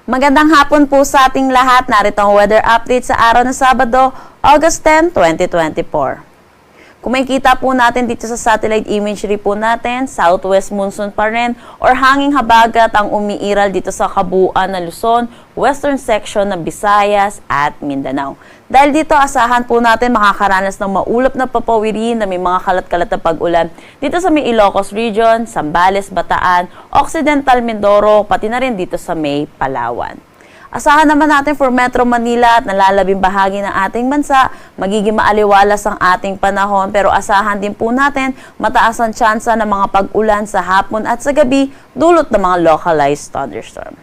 Magandang hapon po sa ating lahat. Narito ang weather update sa araw ng Sabado, August 10, 2024. Kung makikita po natin dito sa satellite imagery po natin, southwest monsoon pa rin or hanging habagat ang umiiral dito sa kabuuan ng Luzon, western section ng Visayas at Mindanao. Dahil dito, asahan po natin makakaranas ng maulap na papawirin na may mga kalat-kalat na pag-ulan dito sa may Ilocos Region, Zambales, Bataan, Occidental Mindoro, pati na rin dito sa may Palawan. Asahan naman natin for Metro Manila at nalalabing bahagi ng ating bansa, magiging maaliwalas ang ating panahon pero asahan din po natin mataas ang tsansa ng mga pag-ulan sa hapon at sa gabi dulot ng mga localized thunderstorm.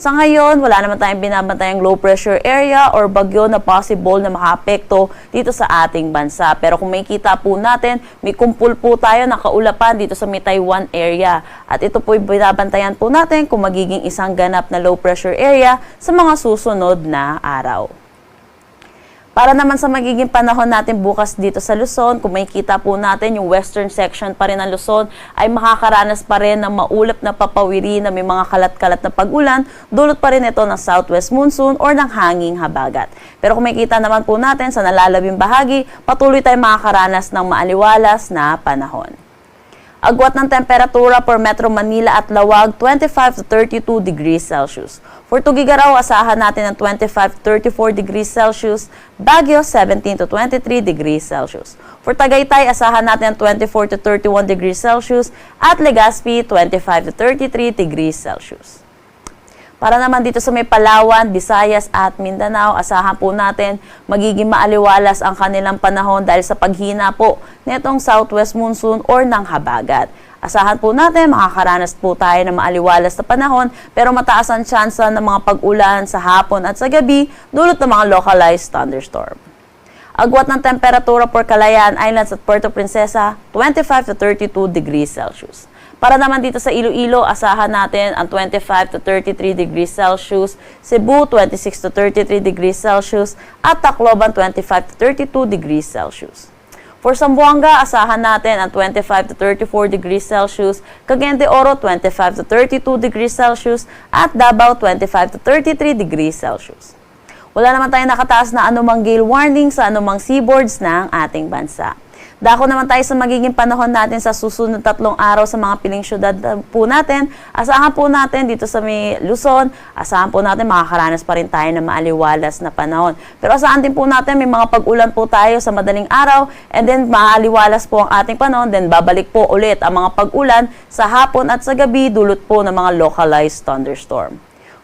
Sa ngayon, wala naman tayong binabantayang low pressure area or bagyo na possible na makaapekto dito sa ating bansa. Pero kung makikita po natin, may kumpul po tayo na kaulapan dito sa may Taiwan area. At ito po binabantayan po natin kung magiging isang ganap na low pressure area sa mga susunod na araw. Para naman sa magiging panahon natin bukas dito sa Luzon, kung makikita po natin yung western section pa rin ng Luzon ay makakaranas pa rin ng maulap na papawiri na may mga kalat-kalat na pag-ulan, dulot pa rin ito ng southwest monsoon or ng hanging habagat. Pero kung makikita naman po natin sa nalalabing bahagi, patuloy tayong makakaranas ng maaliwalas na panahon. Agwat ng temperatura for Metro Manila at Lawag, 25 to 32 degrees Celsius. For Tugigaraw, asahan natin ng 25 to 34 degrees Celsius. Baguio, 17 to 23 degrees Celsius. For Tagaytay, asahan natin ng 24 to 31 degrees Celsius. At Legazpi, 25 to 33 degrees Celsius. Para naman dito sa may Palawan, Visayas at Mindanao, asahan po natin magiging maaliwalas ang kanilang panahon dahil sa paghina po nitong southwest monsoon or ng habagat. Asahan po natin makakaranas po tayo ng maaliwalas na panahon pero mataas ang tsansa ng mga pag-ulan sa hapon at sa gabi dulot ng mga localized thunderstorm. Agwat ng temperatura for Calayan Islands at Puerto Princesa, 25 to 32 degrees Celsius. Para naman dito sa Iloilo, asahan natin ang 25 to 33 degrees Celsius, Cebu 26 to 33 degrees Celsius, at Tacloban 25 to 32 degrees Celsius. For Zamboanga, asahan natin ang 25 to 34 degrees Celsius, Cagayan de Oro 25 to 32 degrees Celsius, at Davao 25 to 33 degrees Celsius. Wala naman tayong nakataas na anumang gale warning sa anumang seaboards ng ating bansa. Dako naman tayo sa magiging panahon natin sa susunod 3 araw sa mga piling syudad po natin. Asahan po natin dito sa may Luzon, asahan po natin makakaranas pa rin tayo ng maaliwalas na panahon. Pero asahan din po natin may mga pag-ulan po tayo sa madaling araw and then maaliwalas po ang ating panahon. Then babalik po ulit ang mga pag-ulan sa hapon at sa gabi dulot po ng mga localized thunderstorm.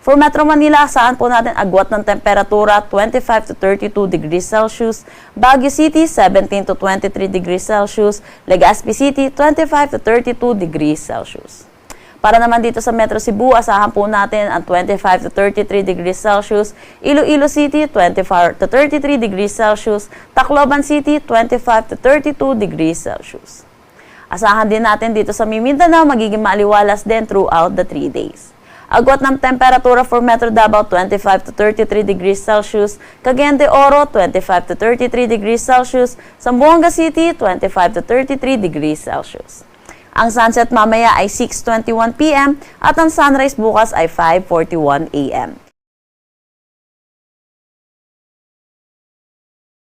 For Metro Manila, asahan po natin agwat ng temperatura 25 to 32 degrees Celsius, Baguio City 17 to 23 degrees Celsius, Legazpi City 25 to 32 degrees Celsius. Para naman dito sa Metro Cebu, asahan po natin ang 25 to 33 degrees Celsius, Iloilo City 24 to 33 degrees Celsius, Tacloban City 25 to 32 degrees Celsius. Asahan din natin dito sa Mindanao magiging maaliwalas din throughout the 3 days. Agwat ng temperatura for Metro Davao 25 to 33 degrees Celsius, Cagayan de Oro 25 to 33 degrees Celsius, Zamboanga City 25 to 33 degrees Celsius. Ang sunset mamaya ay 6:21 PM at ang sunrise bukas ay 5:41 AM.